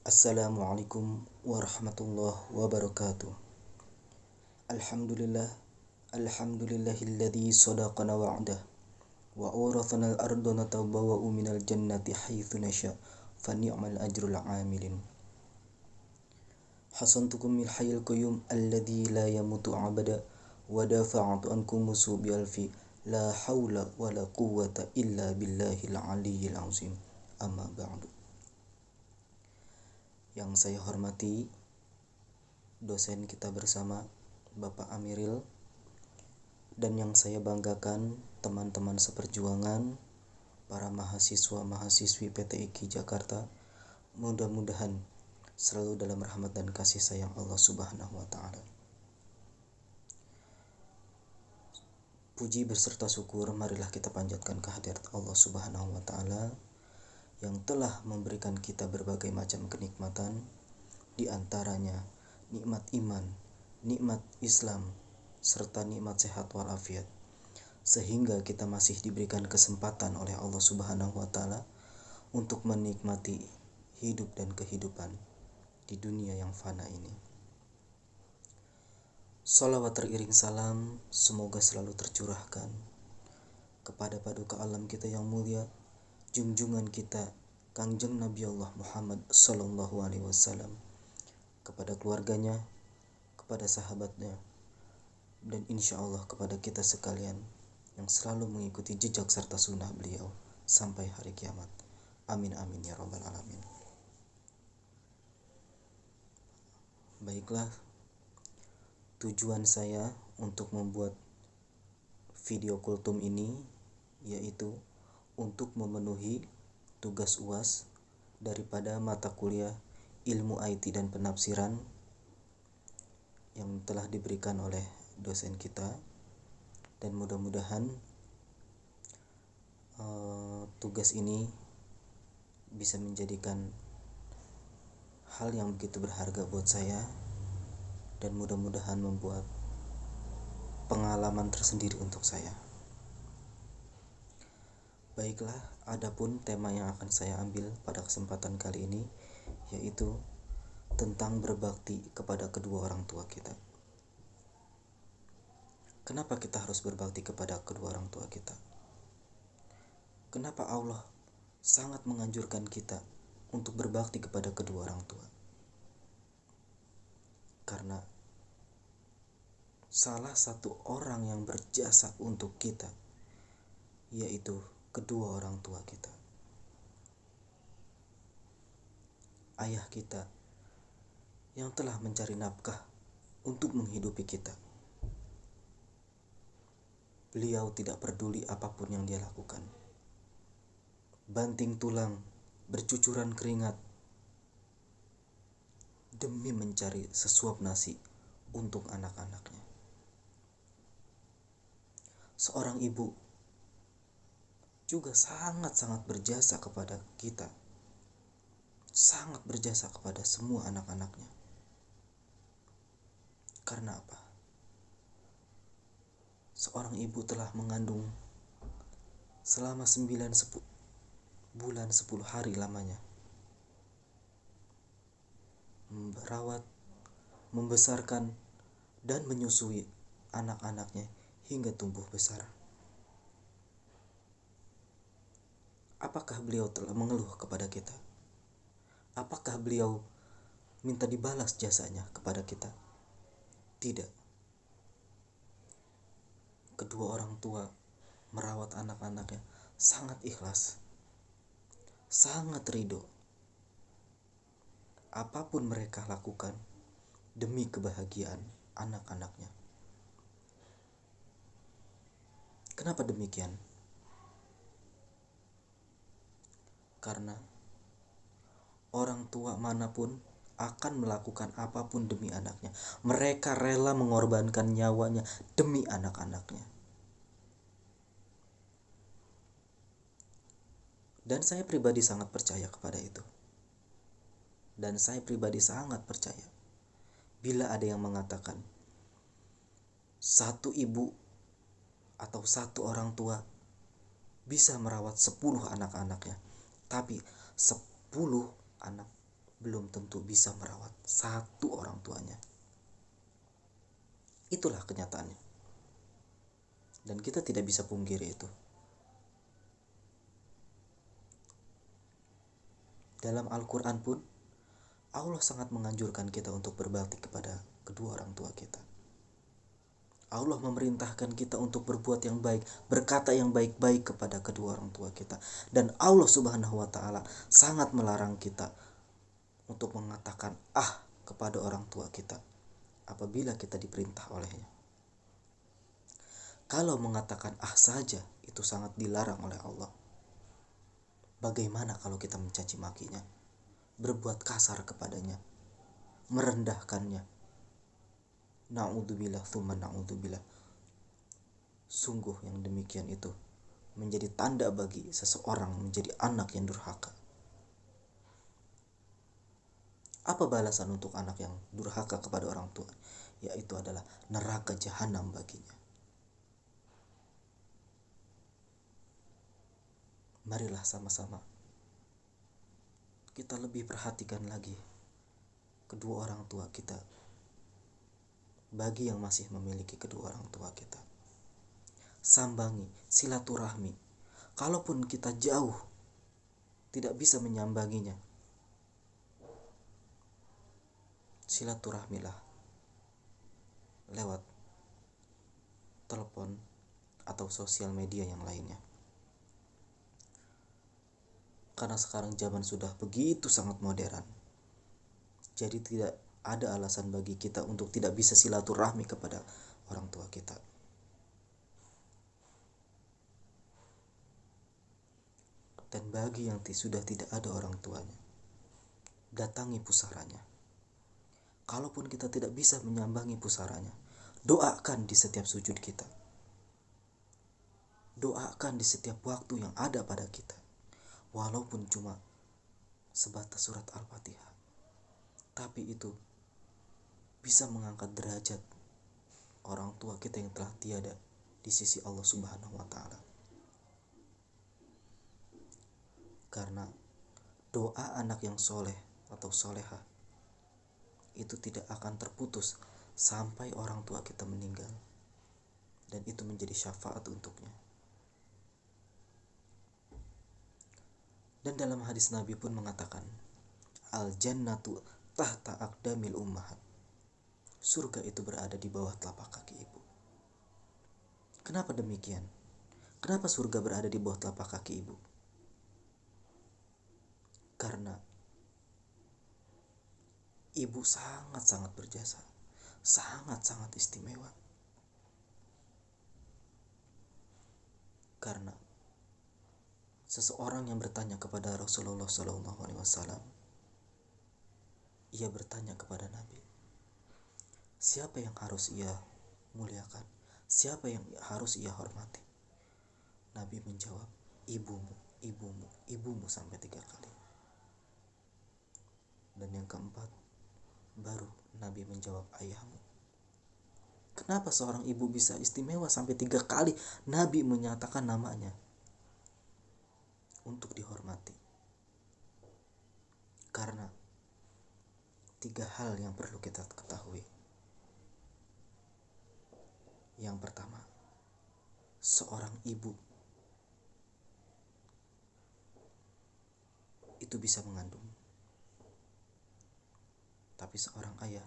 Assalamualaikum warahmatullahi wabarakatuh. Alhamdulillah, alhamdulillahilladzi sadaqana wa'dah wa awrathana al-arda natabawwa'u minal jannati haitsu nasya fa ni'mal ajrul 'amilin. Hasantukum min hayyil qayyum alladzi la yamutu abada wa dafa'tu ankum musu bi alfi la haula wa la quwwata illa billahil aliyyil azim. Amma ba'du. Yang saya hormati dosen kita bersama Bapak Amiril, dan yang saya banggakan teman-teman seperjuangan, para mahasiswa-mahasiswi PT IKI Jakarta. Mudah-mudahan selalu dalam rahmat dan kasih sayang Allah Subhanahu wa Ta'ala. Puji beserta syukur marilah kita panjatkan kehadirat Allah Subhanahu wa Ta'ala yang telah memberikan kita berbagai macam kenikmatan, di antaranya nikmat iman, nikmat Islam, serta nikmat sehat walafiat, sehingga kita masih diberikan kesempatan oleh Allah Subhanahu wa Ta'ala untuk menikmati hidup dan kehidupan di dunia yang fana ini. Salawat teriring salam semoga selalu tercurahkan kepada paduka alam kita yang mulia, junjungan kita Kangjeng Nabi Allah Muhammad sallallahu alaihi wasallam, kepada keluarganya, kepada sahabatnya, dan insya Allah kepada kita sekalian yang selalu mengikuti jejak serta sunnah beliau sampai hari kiamat. Amin amin ya rabbal alamin. Baiklah, tujuan saya untuk membuat video kultum ini yaitu untuk memenuhi tugas UAS daripada mata kuliah Ilmu IT dan Penafsiran yang telah diberikan oleh dosen kita, dan mudah-mudahan tugas ini bisa menjadikan hal yang begitu berharga buat saya, dan mudah-mudahan membuat pengalaman tersendiri untuk saya. Baiklah, adapun tema yang akan saya ambil pada kesempatan kali ini yaitu tentang berbakti kepada kedua orang tua kita. Kenapa kita harus berbakti kepada kedua orang tua kita? Kenapa Allah sangat menganjurkan kita untuk berbakti kepada kedua orang tua? Karena salah satu orang yang berjasa untuk kita yaitu kedua orang tua kita. Ayah kita yang telah mencari nafkah untuk menghidupi kita. Beliau tidak peduli apapun yang dia lakukan. Banting tulang, bercucuran keringat demi mencari sesuap nasi untuk anak-anaknya. Seorang ibu juga sangat-sangat berjasa kepada kita. Sangat berjasa kepada semua anak-anaknya. Karena apa? Seorang ibu telah mengandung selama 9 bulan 10 hari lamanya. Merawat, membesarkan, dan menyusui anak-anaknya hingga tumbuh besar. Apakah beliau telah mengeluh kepada kita? Apakah beliau minta dibalas jasanya kepada kita? Tidak. Kedua orang tua merawat anak-anaknya sangat ikhlas, sangat ridho. Apapun mereka lakukan demi kebahagiaan anak-anaknya. Kenapa demikian? Karena orang tua manapun akan melakukan apapun demi anaknya. Mereka rela mengorbankan nyawanya demi anak-anaknya. Dan saya pribadi sangat percaya kepada itu. Dan saya pribadi sangat percaya bila ada yang mengatakan satu ibu atau satu orang tua bisa merawat 10 anak-anaknya, tapi 10 anak belum tentu bisa merawat satu orang tuanya. Itulah kenyataannya. Dan kita tidak bisa pungkiri itu. Dalam Al-Quran pun, Allah sangat menganjurkan kita untuk berbakti kepada kedua orang tua kita. Allah memerintahkan kita untuk berbuat yang baik, berkata yang baik-baik kepada kedua orang tua kita. Dan Allah Subhanahu wa Ta'ala sangat melarang kita untuk mengatakan kepada orang tua kita apabila kita diperintah olehnya. Kalau mengatakan saja itu sangat dilarang oleh Allah. Bagaimana kalau kita mencaci makinya, berbuat kasar kepadanya, merendahkannya? Na'udzubillah tsumma na'udzubillah. Sungguh yang demikian itu menjadi tanda bagi seseorang menjadi anak yang durhaka. Apa balasan untuk anak yang durhaka kepada orang tua? Yaitu adalah neraka jahanam baginya. Marilah sama-sama kita lebih perhatikan lagi kedua orang tua kita. Bagi yang masih memiliki kedua orang tua kita, sambangi silaturahmi. Kalaupun kita jauh tidak bisa menyambanginya, silaturahmilah lewat telepon atau sosial media yang lainnya. Karena sekarang zaman sudah begitu sangat modern, jadi tidak ada alasan bagi kita untuk tidak bisa silaturahmi kepada orang tua kita. Dan bagi yang sudah tidak ada orang tuanya, datangi pusaranya. Kalaupun kita tidak bisa menyambangi pusaranya, doakan di setiap sujud kita. Doakan di setiap waktu yang ada pada kita. Walaupun cuma sebatas surat Al-Fatihah, tapi itu bisa mengangkat derajat orang tua kita yang telah tiada di sisi Allah Subhanahu wa Ta'ala. Karena doa anak yang soleh atau soleha itu tidak akan terputus sampai orang tua kita meninggal, dan itu menjadi syafaat untuknya. Dan dalam hadis Nabi pun mengatakan, al-jannatu tahta aqdamil ummahat. Surga itu berada di bawah telapak kaki ibu. Kenapa demikian? Kenapa surga berada di bawah telapak kaki ibu? Karena ibu sangat-sangat berjasa, sangat-sangat istimewa. Karena seseorang yang bertanya kepada Rasulullah SAW, ia bertanya kepada Nabi, siapa yang harus ia muliakan? Siapa yang harus ia hormati? Nabi menjawab, ibumu, ibumu, ibumu sampai 3 kali. Dan yang keempat, baru Nabi menjawab ayahmu. Kenapa seorang ibu bisa istimewa sampai 3 kali Nabi menyatakan namanya untuk dihormati? Karena 3 hal yang perlu kita ketahui. Yang pertama, seorang ibu itu bisa mengandung, tapi seorang ayah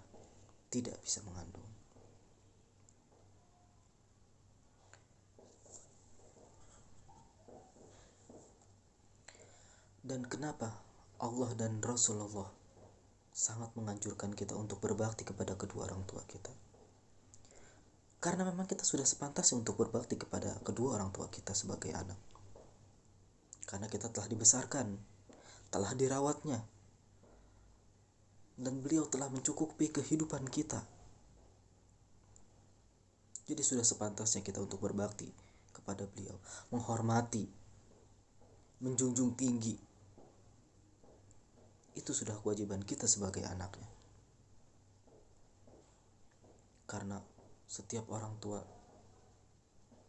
tidak bisa mengandung. Dan kenapa Allah dan Rasulullah sangat menganjurkan kita untuk berbakti kepada kedua orang tua kita? Karena memang kita sudah sepantasnya untuk berbakti kepada kedua orang tua kita sebagai anak. Karena kita telah dibesarkan, telah dirawatnya, dan beliau telah mencukupi kehidupan kita. Jadi sudah sepantasnya kita untuk berbakti kepada beliau, menghormati, menjunjung tinggi. Itu sudah kewajiban kita sebagai anaknya. Karena setiap orang tua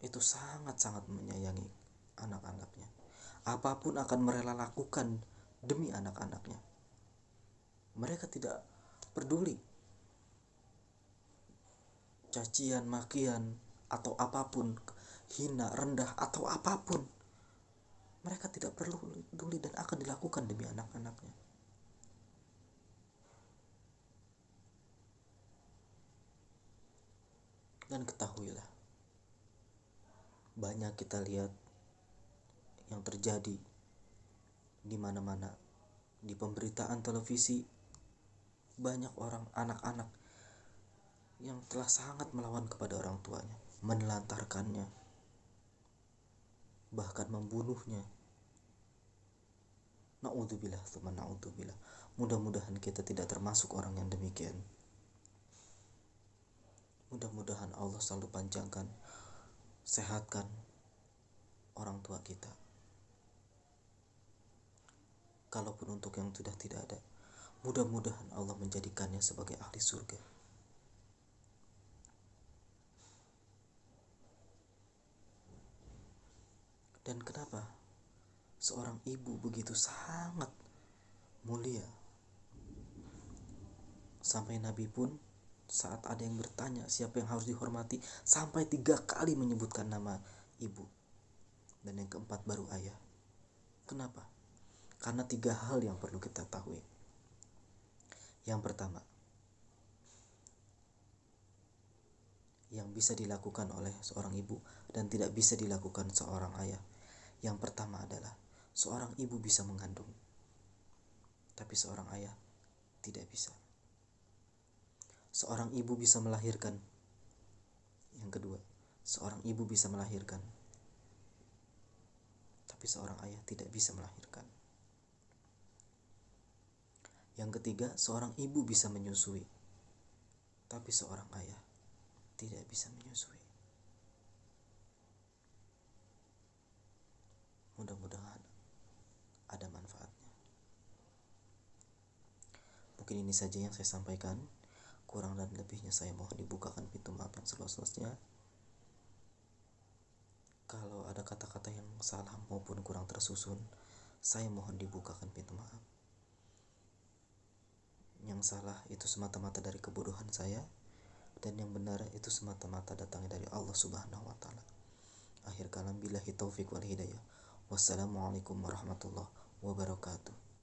itu sangat-sangat menyayangi anak-anaknya. Apapun akan merela lakukan demi anak-anaknya. Mereka tidak peduli cacian, makian, atau apapun, hina, rendah, atau apapun. Mereka tidak perlu peduli dan akan dilakukan demi anak-anaknya. Dan ketahuilah, banyak kita lihat yang terjadi di mana-mana, di pemberitaan televisi, banyak orang, anak-anak yang telah sangat melawan kepada orang tuanya, menelantarkannya, bahkan membunuhnya. Na'udzubillah, tsumma na'udzubillah. Mudah-mudahan kita tidak termasuk orang yang demikian. Mudah-mudahan Allah selalu panjangkan, sehatkan orang tua kita. Kalaupun untuk yang sudah tidak ada, mudah-mudahan Allah menjadikannya sebagai ahli surga. Dan kenapa seorang ibu begitu sangat mulia, sampai Nabi pun saat ada yang bertanya siapa yang harus dihormati, sampai 3 kali menyebutkan nama ibu, dan yang keempat baru ayah. Kenapa? Karena 3 hal yang perlu kita tahu. Yang pertama, yang bisa dilakukan oleh seorang ibu dan tidak bisa dilakukan seorang ayah. Yang pertama adalah seorang ibu bisa mengandung, tapi seorang ayah tidak bisa. Seorang ibu bisa melahirkan. Yang kedua, seorang ibu bisa melahirkan, tapi seorang ayah tidak bisa melahirkan. Yang ketiga, seorang ibu bisa menyusui, tapi seorang ayah tidak bisa menyusui. Mudah-mudahan ada manfaatnya. Mungkin ini saja yang saya sampaikan. Kurang dan lebihnya saya mohon dibukakan pintu maaf yang seluas-luasnya. Kalau ada kata-kata yang salah maupun kurang tersusun, saya mohon dibukakan pintu maaf. Yang salah itu semata-mata dari kebodohan saya, dan yang benar itu semata-mata datangnya dari Allah Subhanahu wa Ta'ala. Akhir kalam, billahi taufik wal hidayah. Wassalamualaikum warahmatullahi wabarakatuh.